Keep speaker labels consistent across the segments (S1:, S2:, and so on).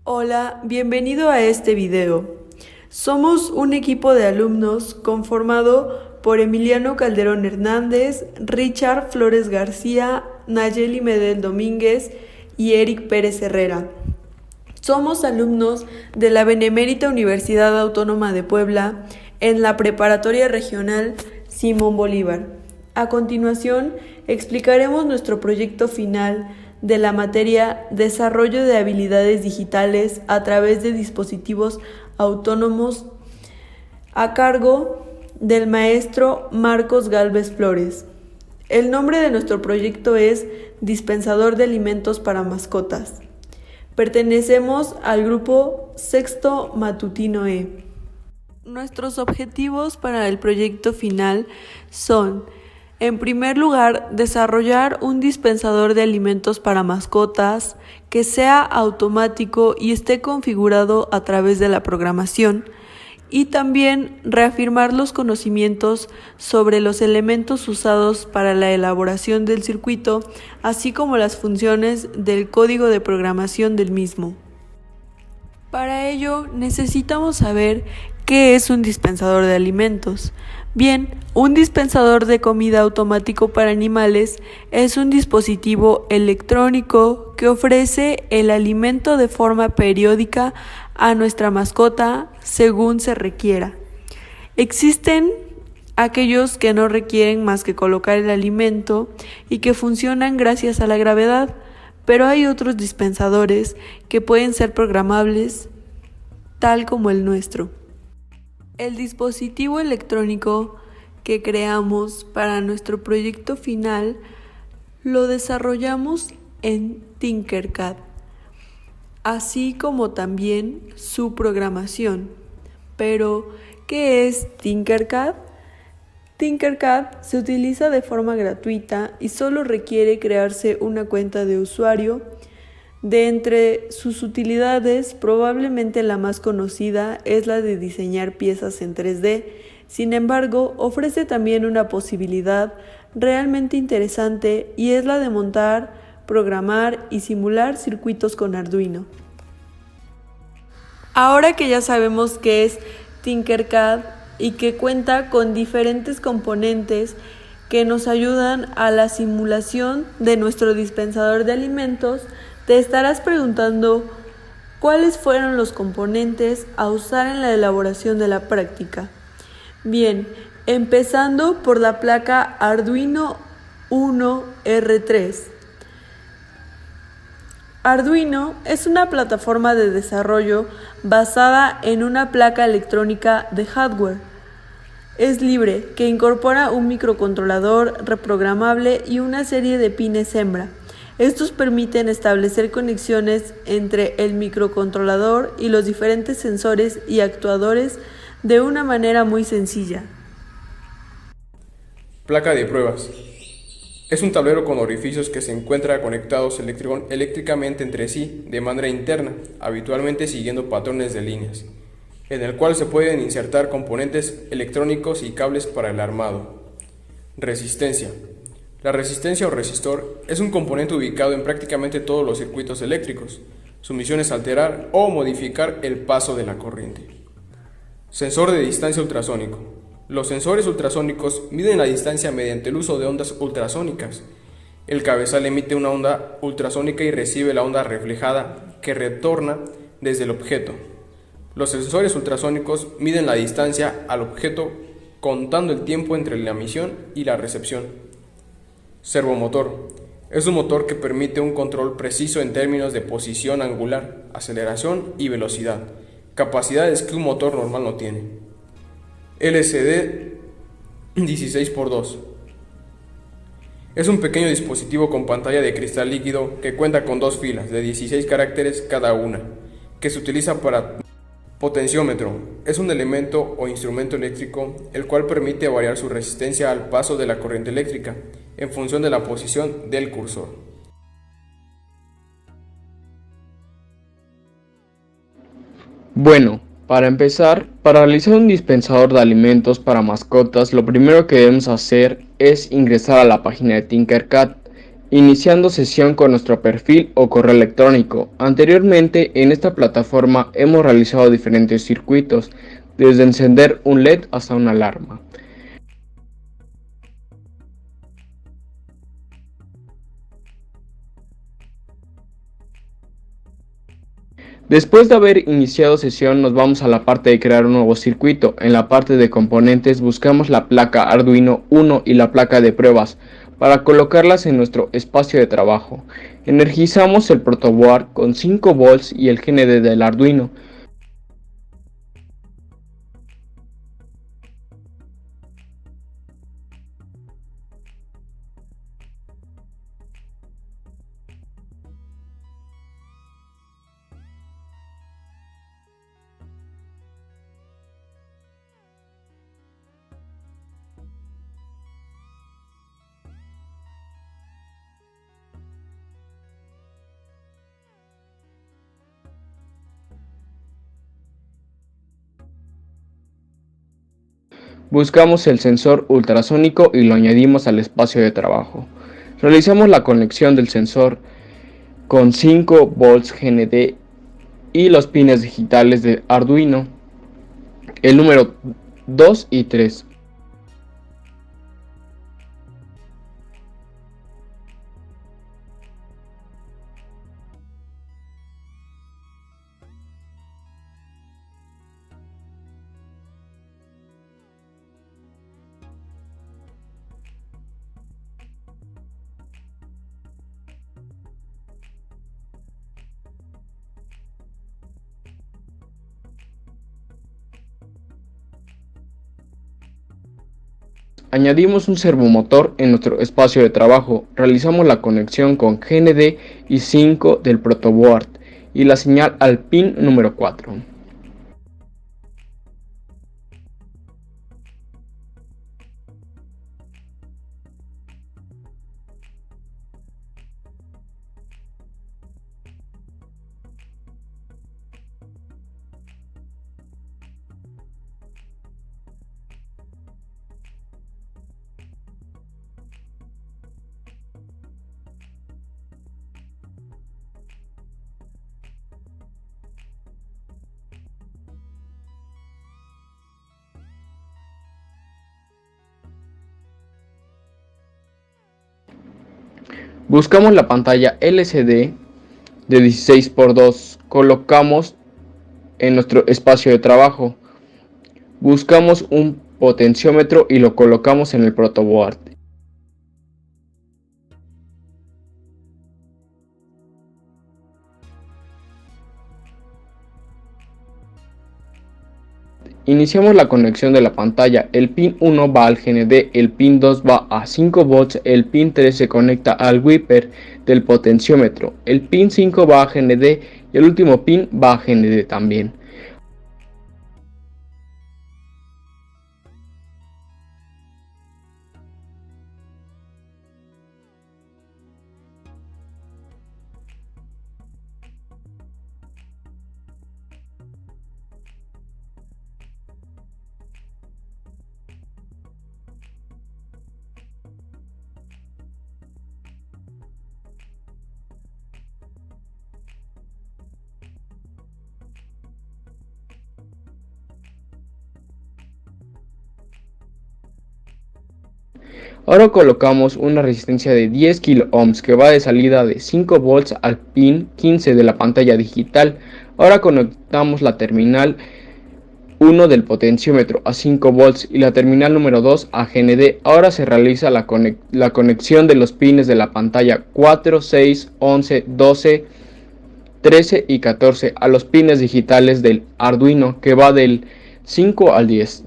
S1: Hola, bienvenido a este video. Somos un equipo de alumnos conformado por Emiliano Calderón Hernández, Richard Flores García, Nayeli Medel Domínguez y Eric Pérez Herrera. Somos alumnos de la Benemérita Universidad Autónoma de Puebla en la Preparatoria Regional Simón Bolívar. A continuación, explicaremos nuestro proyecto final de la materia Desarrollo de habilidades digitales a través de dispositivos autónomos a cargo del maestro Marcos Gálvez Flores. El nombre de nuestro proyecto es Dispensador de alimentos para mascotas. Pertenecemos al grupo Sexto Matutino E. Nuestros objetivos para el proyecto final son: en primer lugar, desarrollar un dispensador de alimentos para mascotas que sea automático y esté configurado a través de la programación, y también reafirmar los conocimientos sobre los elementos usados para la elaboración del circuito, así como las funciones del código de programación del mismo. Para ello, necesitamos saber qué es un dispensador de alimentos. Bien, un dispensador de comida automático para animales es un dispositivo electrónico que ofrece el alimento de forma periódica a nuestra mascota según se requiera. Existen aquellos que no requieren más que colocar el alimento y que funcionan gracias a la gravedad, pero hay otros dispensadores que pueden ser programables, tal como el nuestro. El dispositivo electrónico que creamos para nuestro proyecto final lo desarrollamos en Tinkercad, así como también su programación. Pero, ¿qué es Tinkercad? Tinkercad se utiliza de forma gratuita y solo requiere crearse una cuenta de usuario. De entre sus utilidades, probablemente la más conocida es la de diseñar piezas en 3D. Sin embargo, ofrece también una posibilidad realmente interesante y es la de montar, programar y simular circuitos con Arduino. Ahora que ya sabemos qué es Tinkercad y que cuenta con diferentes componentes que nos ayudan a la simulación de nuestro dispensador de alimentos, te estarás preguntando cuáles fueron los componentes a usar en la elaboración de la práctica. Bien, empezando por la placa Arduino Uno R3. Arduino es una plataforma de desarrollo basada en una placa electrónica de hardware. Es libre, que incorpora un microcontrolador reprogramable y una serie de pines hembra. Estos permiten establecer conexiones entre el microcontrolador y los diferentes sensores y actuadores de una manera muy sencilla.
S2: Placa de pruebas. Es un tablero con orificios que se encuentran conectados eléctricamente entre sí de manera interna, habitualmente siguiendo patrones de líneas, en el cual se pueden insertar componentes electrónicos y cables para el armado. Resistencia. La resistencia o resistor es un componente ubicado en prácticamente todos los circuitos eléctricos. Su misión es alterar o modificar el paso de la corriente. Sensor de distancia ultrasónico. Los sensores ultrasónicos miden la distancia mediante el uso de ondas ultrasónicas. El cabezal emite una onda ultrasónica y recibe la onda reflejada que retorna desde el objeto. Los sensores ultrasónicos miden la distancia al objeto contando el tiempo entre la emisión y la recepción. Servomotor. Es un motor que permite un control preciso en términos de posición angular, aceleración y velocidad, capacidades que un motor normal no tiene. LCD 16x2. Es un pequeño dispositivo con pantalla de cristal líquido que cuenta con dos filas de 16 caracteres cada una, que se utiliza para potenciómetro. Es un elemento o instrumento eléctrico el cual permite variar su resistencia al paso de la corriente eléctrica en función de la posición del cursor.
S3: Bueno, para empezar, para realizar un dispensador de alimentos para mascotas, lo primero que debemos hacer es ingresar a la página de Tinkercad iniciando sesión con nuestro perfil o correo electrónico. Anteriormente en esta plataforma hemos realizado diferentes circuitos, desde encender un LED hasta una alarma. Después de haber iniciado sesión nos vamos a la parte de crear un nuevo circuito. En la parte de componentes buscamos la placa Arduino Uno y la placa de pruebas para colocarlas en nuestro espacio de trabajo. Energizamos el protoboard con 5 volts y el GND del Arduino. Buscamos el sensor ultrasónico y lo añadimos al espacio de trabajo. Realizamos la conexión del sensor con 5 volts GND y los pines digitales de Arduino, el número 2 y 3. Añadimos un servomotor en nuestro espacio de trabajo, realizamos la conexión con GND y 5 del protoboard y la señal al pin número 4. Buscamos la pantalla LCD de 16x2, colocamos en nuestro espacio de trabajo. Buscamos un potenciómetro y lo colocamos en el protoboard. Iniciamos la conexión de la pantalla, el pin 1 va al GND, el pin 2 va a 5 volts, el pin 3 se conecta al wiper del potenciómetro, el pin 5 va a GND y el último pin va a GND también. Ahora colocamos una resistencia de 10 kΩ que va de salida de 5 volts al pin 15 de la pantalla digital. Ahora conectamos la terminal 1 del potenciómetro a 5 volts y la terminal número 2 a GND. Ahora se realiza la conexión de los pines de la pantalla 4, 6, 11, 12, 13 y 14 a los pines digitales del Arduino que va del 5 al 10.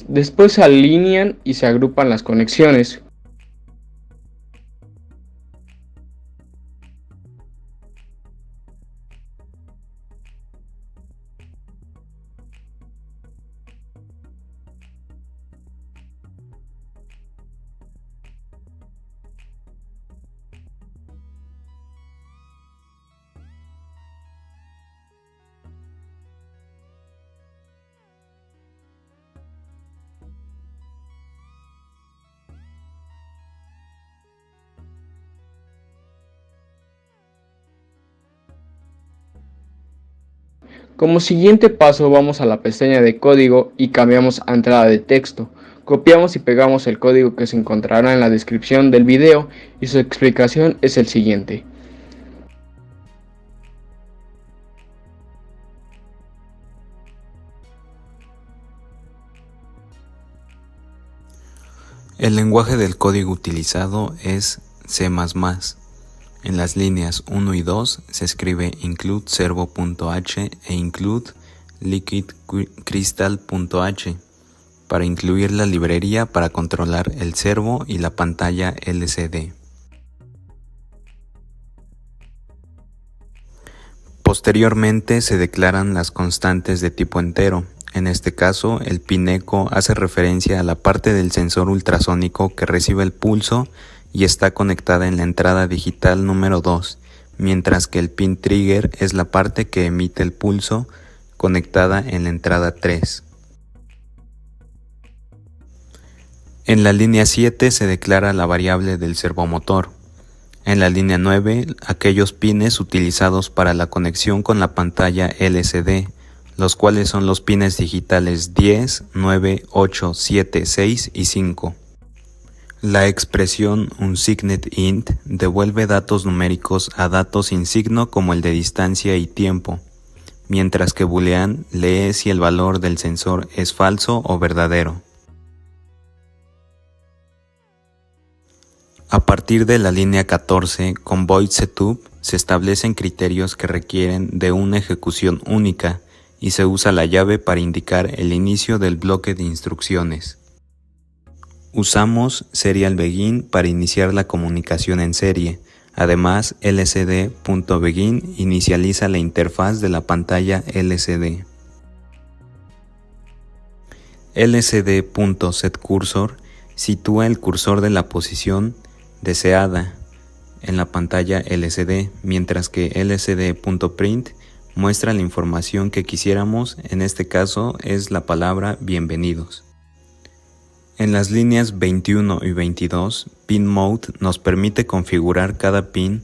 S3: Después se alinean y se agrupan las conexiones. Como siguiente paso vamos a la pestaña de código y cambiamos a entrada de texto. Copiamos y pegamos el código que se encontrará en la descripción del video y su explicación es el siguiente.
S4: El lenguaje del código utilizado es C++. En las líneas 1 y 2 se escribe include servo.h e include liquidcrystal.h para incluir la librería para controlar el servo y la pantalla LCD. Posteriormente se declaran las constantes de tipo entero. En este caso, el pin eco hace referencia a la parte del sensor ultrasónico que recibe el pulso y está conectada en la entrada digital número 2, mientras que el pin trigger es la parte que emite el pulso conectada en la entrada 3. En la línea 7 se declara la variable del servomotor. En la línea 9, aquellos pines utilizados para la conexión con la pantalla LCD, los cuales son los pines digitales 10, 9, 8, 7, 6 y 5. La expresión unSignedInt devuelve datos numéricos a datos sin signo como el de distancia y tiempo, mientras que boolean lee si el valor del sensor es falso o verdadero. A partir de la línea 14, con voidSetup se establecen criterios que requieren de una ejecución única y se usa la llave para indicar el inicio del bloque de instrucciones. Usamos serialBegin para iniciar la comunicación en serie. Además, lcd.begin inicializa la interfaz de la pantalla LCD. lcd.setCursor sitúa el cursor de la posición deseada en la pantalla LCD, mientras que lcd.print muestra la información que quisiéramos, en este caso es la palabra bienvenidos. En las líneas 21 y 22, Pin Mode nos permite configurar cada pin,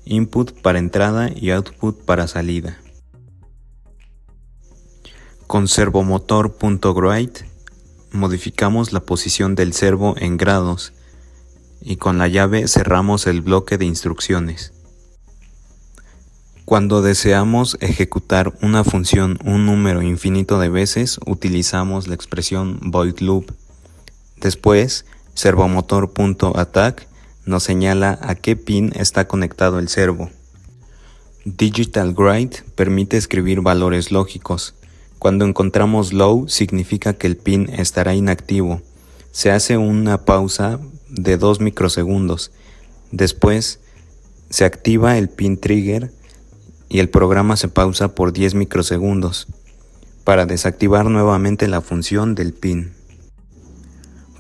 S4: input para entrada y output para salida. Con servomotor.write modificamos la posición del servo en grados y con la llave cerramos el bloque de instrucciones. Cuando deseamos ejecutar una función un número infinito de veces, utilizamos la expresión void loop. Después, servomotor.attack nos señala a qué pin está conectado el servo. DigitalWrite permite escribir valores lógicos. Cuando encontramos low significa que el pin estará inactivo. Se hace una pausa de 2 microsegundos. Después, se activa el pin trigger y el programa se pausa por 10 microsegundos para desactivar nuevamente la función del pin.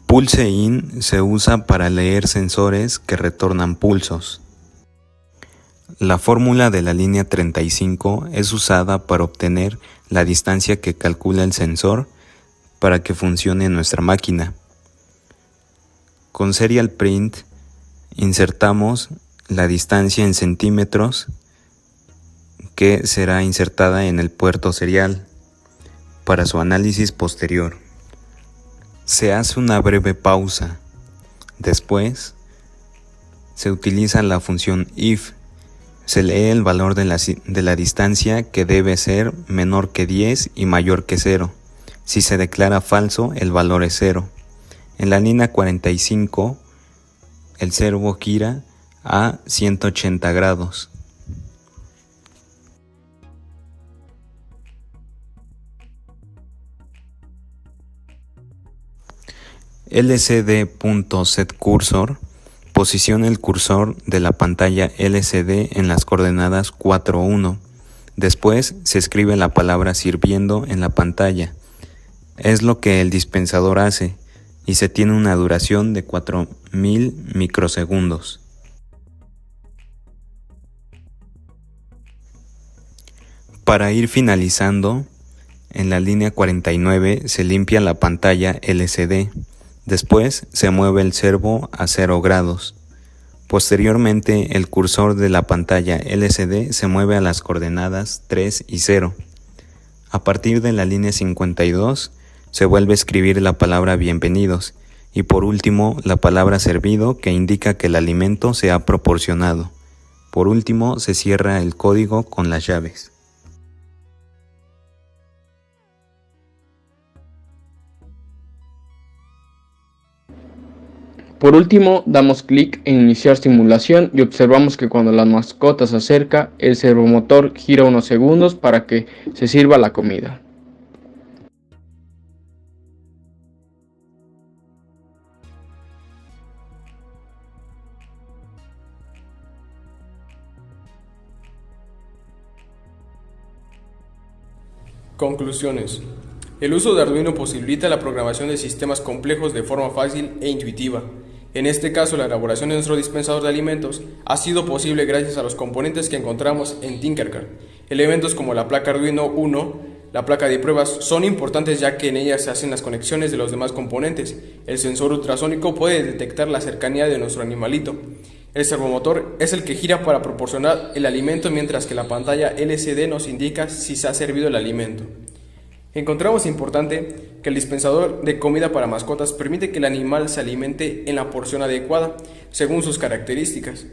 S4: PulseIn se usa para leer sensores que retornan pulsos. La fórmula de la línea 35 es usada para obtener la distancia que calcula el sensor para que funcione nuestra máquina. Con Serial Print insertamos la distancia en centímetros que será insertada en el puerto serial para su análisis posterior. Se hace una breve pausa. Después, se utiliza la función if. Se lee el valor de la distancia que debe ser menor que 10 y mayor que 0. Si se declara falso, el valor es 0. En la línea 45, el servo gira a 180 grados. lcd.setCursor posiciona el cursor de la pantalla LCD en las coordenadas 4, 1. Después se escribe la palabra sirviendo en la pantalla. Es lo que el dispensador hace y se tiene una duración de 4000 microsegundos. Para ir finalizando, en la línea 49 se limpia la pantalla LCD. Después se mueve el servo a 0 grados. Posteriormente, el cursor de la pantalla LCD se mueve a las coordenadas 3 y 0. A partir de la línea 52, se vuelve a escribir la palabra bienvenidos y por último la palabra servido, que indica que el alimento se ha proporcionado. Por último, se cierra el código con las llaves.
S3: Por último, damos clic en iniciar simulación y observamos que cuando la mascota se acerca, el servomotor gira unos segundos para que se sirva la comida.
S2: Conclusiones. El uso de Arduino posibilita la programación de sistemas complejos de forma fácil e intuitiva. En este caso, la elaboración de nuestro dispensador de alimentos ha sido posible gracias a los componentes que encontramos en Tinkercad. Elementos como la placa Arduino Uno, la placa de pruebas, son importantes ya que en ellas se hacen las conexiones de los demás componentes. El sensor ultrasónico puede detectar la cercanía de nuestro animalito. El servomotor es el que gira para proporcionar el alimento, mientras que la pantalla LCD nos indica si se ha servido el alimento. Encontramos importante que el dispensador de comida para mascotas permite que el animal se alimente en la porción adecuada, según sus características.